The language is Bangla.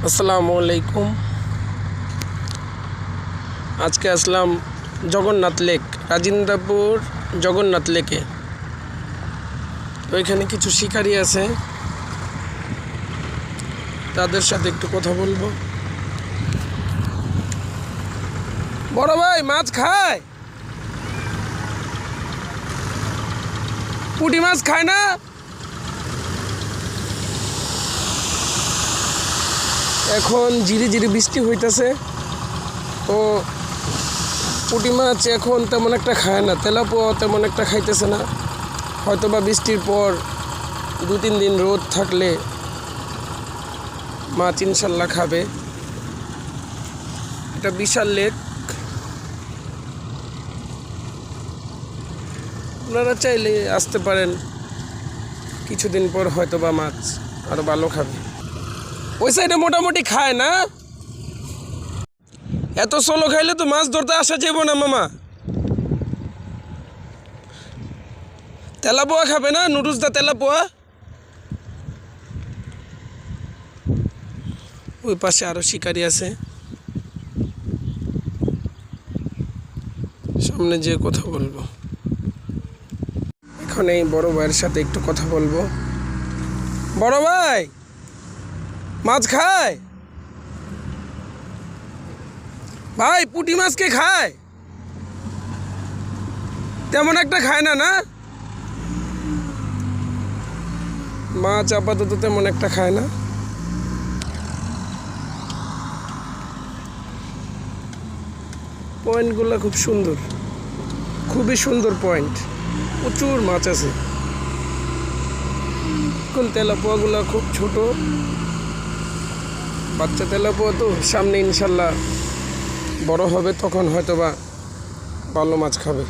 আসসালামু আলাইকুম। আজকে আসলাম জগন্নাথ লেক, রাজিন্দ্রপুর জগন্নাথ লেকে। তো এখানে কিছু শিকারী আছে, তাদের সাথে একটু কথা বলবো। বড় ভাই, মাছ খায়? পুঁটি মাছ খায় না? এখন ঝিরি ঝিরি বৃষ্টি হইতেছে, তো পুঁটি মাছ এখন তেমন একটা খায় না, তেলাপোয়া তেমন একটা খাইতেছে না। হয়তো বা বৃষ্টির পর 2-3 দিন রোদ থাকলে মাছ ইনশাল্লাহ খাবে। এটা বিশাল লেক, আপনারা চাইলে আসতে পারেন, কিছুদিন পর হয়তো বা মাছ আরো ভালো খাবে। ওই সাইডে মোটামুটি খায় না, এত সোলো খাইলে তো মাছ ধরতে আসা যাবো না মামা। তেলাপোয়া খাবে না? নুডলস দা তেলাপোয়া। ওই পাশে আরো শিকারী আছে, সামনে যেয়ে কথা বলবো। এখন এই বড় ভাইয়ের সাথে একটু কথা বলবো। বড় ভাই, মাছ খায়? ভাই, পুঁটি মাছ কে খায়? তেমন একটা খায় না, না? মাছ আপাতত তেমন একটা খায় না। পয়েন্টগুলো খুব সুন্দর, খুবই সুন্দর পয়েন্ট, প্রচুর মাছ আছে। এখন তেলাপোয়াগুলো খুব ছোট, বাচ্চা তেলাপোয়া, তো সামনে ইনশাল্লাহ বড় হবে, তখন হয়তো বা ভালো মাছ খাবে।